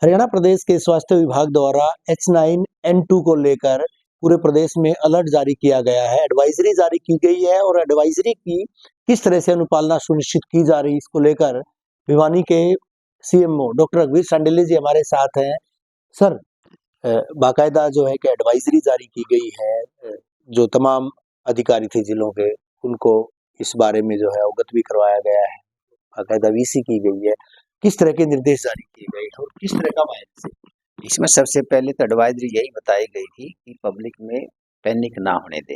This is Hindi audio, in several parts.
हरियाणा प्रदेश के स्वास्थ्य विभाग द्वारा H9N2 को लेकर पूरे प्रदेश में अलर्ट जारी किया गया है, एडवाइजरी जारी की गई है और एडवाइजरी की किस तरह से अनुपालना सुनिश्चित की जा रही है, इसको लेकर भिवानी के सीएमओ डॉक्टर रघुवीर सांडिल्य जी हमारे साथ हैं। सर, बाकायदा जो है कि एडवाइजरी जारी की गई है, जो तमाम अधिकारी थे जिलों के, उनको इस बारे में जो है अवगत भी करवाया गया है, बाकायदा वीसी की गई है। किस तरह के निर्देश जारी किए गए हैं और किस तरह का वायरस है? इसमें सबसे पहले तो एडवाइजरी यही बताई गई थी कि पब्लिक में पैनिक ना होने दें,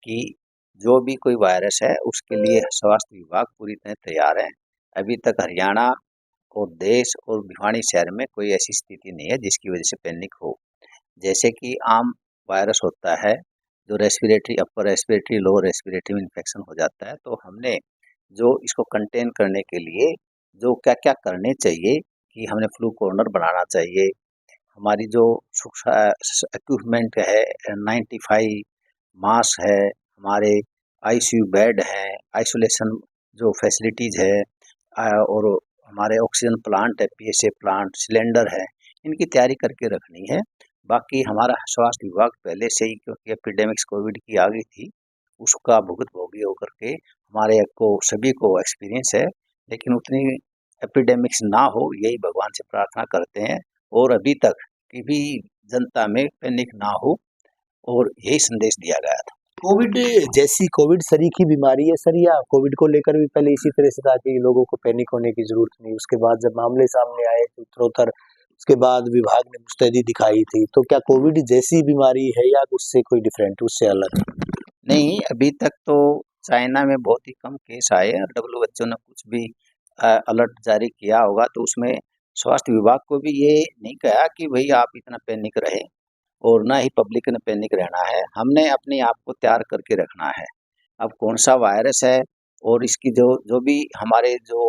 कि जो भी कोई वायरस है उसके लिए स्वास्थ्य विभाग पूरी तरह तैयार है। अभी तक हरियाणा और देश और भिवानी शहर में कोई ऐसी स्थिति नहीं है जिसकी वजह से पैनिक हो। जैसे कि आम वायरस होता है, जो respiratory upper respiratory lower respiratory में इन्फेक्शन हो जाता है, तो हमने जो इसको कंटेन करने के लिए जो क्या क्या करने चाहिए कि हमने फ्लू कॉर्नर बनाना चाहिए, हमारी जो इक्विपमेंट है 95 मास्क है, हमारे आईसीयू बेड हैं, आइसोलेशन जो फैसिलिटीज़ है, और हमारे ऑक्सीजन प्लांट है, पीएसए प्लांट, सिलेंडर है, इनकी तैयारी करके रखनी है। बाकी हमारा स्वास्थ्य विभाग पहले से ही, क्योंकि एपिडेमिक्स कोविड की आ गई थी, उसका भुगतभोगी होकर के हमारे को सभी को एक्सपीरियंस है, लेकिन उतनी एपिडेमिक्स ना हो यही भगवान से प्रार्थना करते हैं और अभी तक की भी जनता में पैनिक ना हो, और यही संदेश दिया गया था। कोविड जैसी कोविड सरीखी बीमारी है सर, या कोविड को लेकर भी पहले इसी तरह से था कि लोगों को पैनिक होने की जरूरत नहीं, उसके बाद जब मामले सामने आए तो उत्तरोत्तर उसके बाद विभाग ने मुस्तैदी दिखाई थी, तो क्या कोविड जैसी बीमारी है या उससे कोई डिफरेंट, उससे अलग? नहीं, अभी तक तो चाइना में बहुत ही कम केस आए और डब्ल्यूएचओ ने कुछ भी अलर्ट जारी किया होगा तो उसमें स्वास्थ्य विभाग को भी ये नहीं कहा कि भाई आप इतना पैनिक रहे, और ना ही पब्लिक ने पैनिक रहना है। हमने अपने आप को तैयार करके रखना है। अब कौन सा वायरस है और इसकी जो जो भी हमारे जो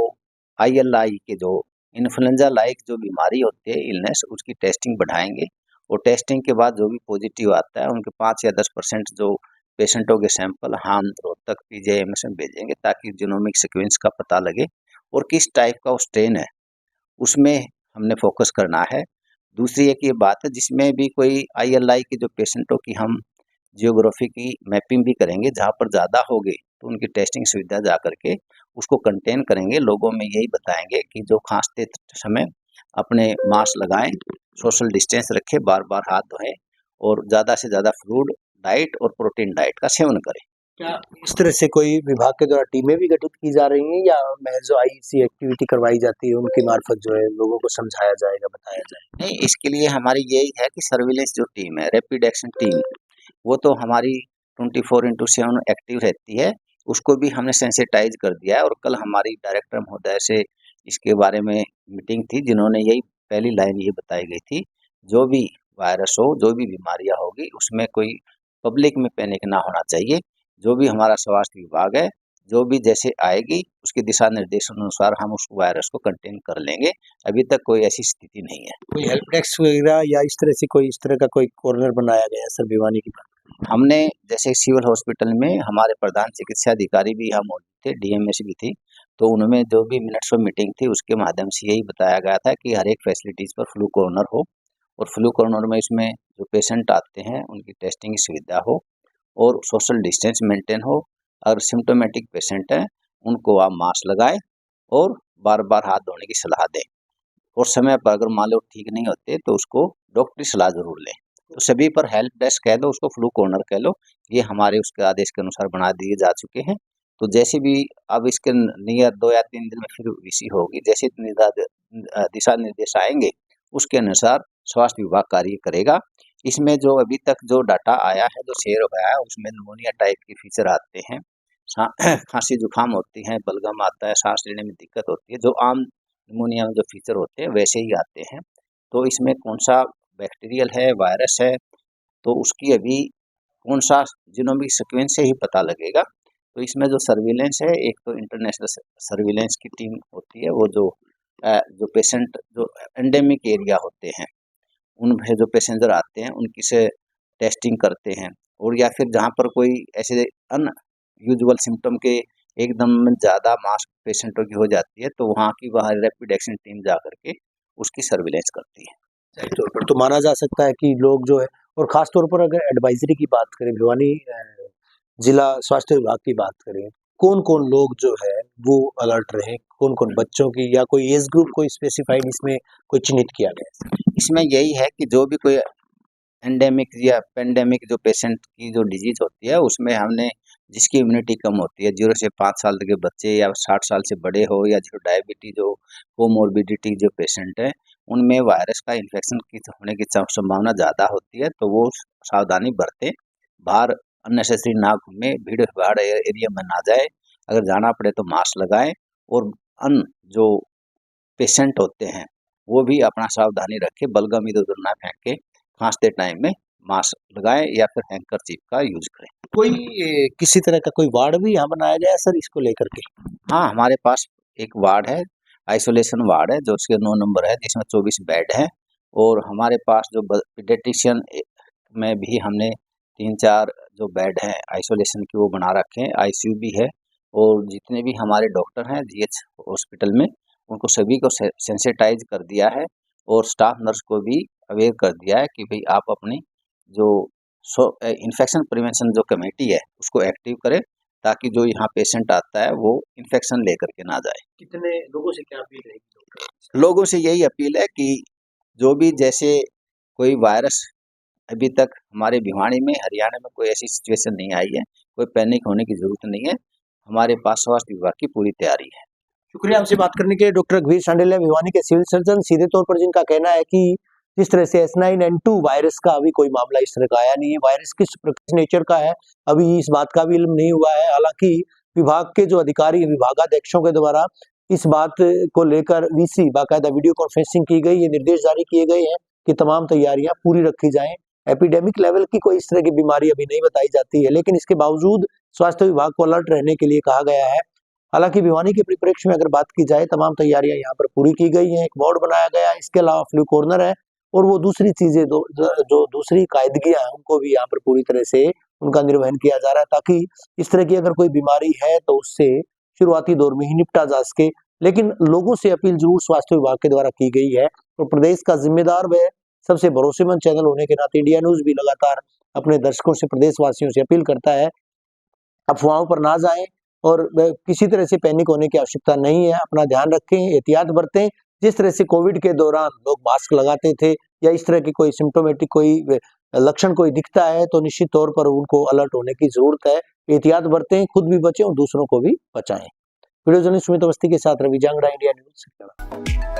आईएलआई के जो इन्फ्लुएंजा लाइक जो बीमारी होती है इलनेस, उसकी टेस्टिंग बढ़ाएंगे, और टेस्टिंग के बाद जो भी पॉजिटिव आता है उनके 5 या 10% जो पेशेंटों के सैंपल हम रोहतक पीजीआईएमएस में भेजेंगे, ताकि जीनोमिक सीक्वेंस का पता लगे और किस टाइप का वो स्ट्रेन है, उसमें हमने फोकस करना है। दूसरी एक ये बात है, जिसमें भी कोई आईएलआई के जो पेशेंटों की हम जियोग्राफी की मैपिंग भी करेंगे, जहाँ पर ज़्यादा होगी तो उनकी टेस्टिंग सुविधा जा करके उसको कंटेन करेंगे। लोगों में यही बताएंगे कि जो खांसते समय अपने मास्क लगाएं, सोशल डिस्टेंस रखें, बार बार हाथ धोएं और ज़्यादा से ज़्यादा फ्रूट डाइट और प्रोटीन डाइट का सेवन करें। क्या इस तरह से कोई विभाग के द्वारा टीमें भी गठित की जा रही हैं, या महज जो आईसी एक्टिविटी करवाई जाती है उनके मार्फत जो है लोगों को समझाया जाएगा, बताया जाएगा? नहीं, इसके लिए हमारी यही है कि सर्विलेंस जो टीम है, रैपिड एक्शन टीम, वो तो हमारी 24/7 एक्टिव रहती है, उसको भी हमने सेंसिटाइज कर दिया है। और कल हमारी डायरेक्टर महोदय से इसके बारे में मीटिंग थी, जिन्होंने यही पहली लाइन ये बताई गई थी, जो भी वायरस हो, जो भी बीमारियां होगी, उसमें कोई पब्लिक में पैनिक ना होना चाहिए। जो भी हमारा स्वास्थ्य विभाग है, जो भी जैसे आएगी उसके दिशा निर्देशों अनुसार हम उस वायरस को कंटेन कर लेंगे। अभी तक कोई ऐसी स्थिति नहीं है। कोई हेल्प डेस्क वगैरह या इस तरह से कोई इस तरह का कोई कॉर्नर बनाया गया है सर भिवानी की बात? हमने जैसे सिविल हॉस्पिटल में हमारे प्रधान चिकित्सा अधिकारी भी यहाँ मौजूद थे, डीएमएस भी थी, तो उनमें जो भी मिनट्स ऑफ मीटिंग थी उसके माध्यम से यही बताया गया था कि हर एक फैसिलिटीज़ पर फ्लू कॉर्नर हो, और फ्लू कॉर्नर में इसमें जो पेशेंट आते हैं उनकी टेस्टिंग की सुविधा हो और सोशल डिस्टेंस मेंटेन हो। अगर सिम्टोमेटिक पेशेंट हैं उनको आप मास्क लगाएं और बार बार हाथ धोने की सलाह दें, और समय पर अगर मान लो ठीक नहीं होते तो उसको डॉक्टरी सलाह ज़रूर लें। तो सभी पर हेल्प डेस्क कह दो, उसको फ्लू कॉर्नर कह लो, ये हमारे उसके आदेश के अनुसार बना दिए जा चुके हैं। तो जैसे भी अब इसके नियर 2 या 3 दिन में फिर वीसी होगी, जैसे दिशा निर्देश आएंगे उसके अनुसार स्वास्थ्य विभाग कार्य करेगा। इसमें जो अभी तक जो डाटा आया है, जो शेयर हुआ है, उसमें निमोनिया टाइप के फीचर आते हैं, खांसी जुकाम होती है, बलगम आता है, सांस लेने में दिक्कत होती है, जो आम निमोनिया में जो फीचर होते हैं वैसे ही आते हैं। तो इसमें कौन सा बैक्टीरियल है, वायरस है, तो उसकी अभी कौन सा जीनोमिक सीक्वेंस से ही पता लगेगा। तो इसमें जो सर्विलेंस है, एक तो इंटरनेशनल सर्विलेंस की टीम होती है, वो जो पेशेंट जो एंडेमिक एरिया होते हैं उनमें जो पैसेंजर आते हैं उनकी से टेस्टिंग करते हैं, और या फिर जहाँ पर कोई ऐसे अनयूजुअल सिम्टम के एकदम ज़्यादा मास पेशेंटों की हो जाती है तो वहाँ की रैपिड एक्शन टीम जा करके उसकी सर्विलेंस करती है। सही तौर पर तो माना जा सकता है कि लोग जो है, और खास तौर पर अगर एडवाइजरी की बात करें, भिवानी जिला स्वास्थ्य विभाग की बात करें, कौन-कौन लोग जो है वो अलर्ट रहे? कौन-कौन बच्चों की या कोई एज ग्रुप कोई स्पेसिफाइड इसमें कोई चिन्हित किया गया है? इसमें यही है कि जो भी कोई एंडेमिक या पेंडेमिक जो पेशेंट की जो डिजीज होती है, उसमें हमने जिसकी इम्यूनिटी कम होती है, 0 से 5 साल तक के बच्चे या 60 साल से बड़े हो या जो डायबिटीज जो कोमोर्बिडिटी जो पेशेंट है, उनमें वायरस का इन्फेक्शन की होने की संभावना ज़्यादा होती है, तो वो सावधानी बरतें। बाहर अननेसेसरी ना घूमें, भीड़-भाड़ एरिया में ना जाए, अगर जाना पड़े तो मास्क लगाएँ और अन्य जो पेशेंट होते हैं, वो भी अपना सावधानी रखें, बलगम इधर-उधर ना फेंके, खाँसते टाइम में मास्क लगाएँ या फिर हैंकरचीफ का यूज़ करें। कोई किसी तरह का कोई वार्ड भी यहाँ बनाया गया है सर इसको लेकर के? हाँ, हमारे पास एक वार्ड है, आइसोलेशन वार्ड है, जो उसके 9 नंबर है, जिसमें 24 बेड हैं और हमारे पास जो पीडियाट्रिशियन में भी हमने 3-4 जो बेड हैं आइसोलेशन के वो बना रखे हैं, आईसीयू भी है और जितने भी हमारे डॉक्टर हैं जीएच हॉस्पिटल में, उनको सभी को सेंसिटाइज कर दिया है और स्टाफ नर्स को भी अवेयर कर दिया है कि भाई आप अपनी जो इन्फेक्शन प्रिवेंशन जो कमेटी है, उसको एक्टिव करें ताकि जो यहाँ पेशेंट आता है वो इन्फेक्शन लेकर के ना जाए। कितने लोगों से क्या अपील रहेगी डॉक्टर? लोगों से यही अपील है कि जो भी जैसे कोई वायरस अभी तक हमारे भिवानी में, हरियाणा में कोई ऐसी सिचुएशन नहीं आई है, कोई पैनिक होने की ज़रूरत नहीं है। हमारे पास स्वास्थ्य विभाग की पूरी तैयारी है। शुक्रिया हमसे बात करने के लिए डॉक्टर रघुवीर सांडेलिया, भिवानी के सिविल सर्जन। सीधे तौर पर जिनका कहना है कि जिस तरह से H9N2 वायरस का अभी कोई मामला इस तरह का आया नहीं है, वायरस किस नेचर का है अभी इस बात का भी इल्म नहीं हुआ है। हालांकि विभाग के जो अधिकारी, विभागाध्यक्षों के द्वारा इस बात को लेकर वीसी बाकायदा वीडियो कॉन्फ्रेंसिंग की गई, ये निर्देश जारी किए गए हैं कि तमाम तैयारियां पूरी रखी जाएं। एपिडेमिक लेवल की कोई इस तरह की बीमारी अभी नहीं बताई जाती है, लेकिन इसके बावजूद स्वास्थ्य विभाग को अलर्ट रहने के लिए कहा गया है। हालांकि भिवानी के परिप्रेक्ष्य में अगर बात की जाए, तमाम तैयारियां यहाँ पर पूरी की गई हैं। एक वार्ड बनाया गया है, इसके अलावा फ्लू कॉर्नर है और वो दूसरी चीजें जो दूसरी कायदगियां हैं उनको भी यहाँ पर पूरी तरह से उनका निर्वहन किया जा रहा है, ताकि इस तरह की अगर कोई बीमारी है तो उससे शुरुआती दौर में ही निपटा जा सके। लेकिन लोगों से अपील जरूर स्वास्थ्य विभाग के द्वारा की गई है और प्रदेश का जिम्मेदार व सबसे भरोसेमंद चैनल होने के नाते इंडिया न्यूज भी लगातार अपने दर्शकों से, प्रदेशवासियों से अपील करता है, अफवाहों पर ना जाएं और किसी तरह से पैनिक होने की आवश्यकता नहीं है। अपना ध्यान रखें, एहतियात बरतें। जिस तरह से कोविड के दौरान लोग मास्क लगाते थे या इस तरह की कोई सिम्टोमेटिक कोई लक्षण कोई दिखता है तो निश्चित तौर पर उनको अलर्ट होने की जरूरत है। एहतियात बरतें, खुद भी बचें और दूसरों को भी बचाएं। वीडियो जर्नलिस्ट सुमित अवस्थी के साथ रवि जांगड़ा, इंडिया न्यूज।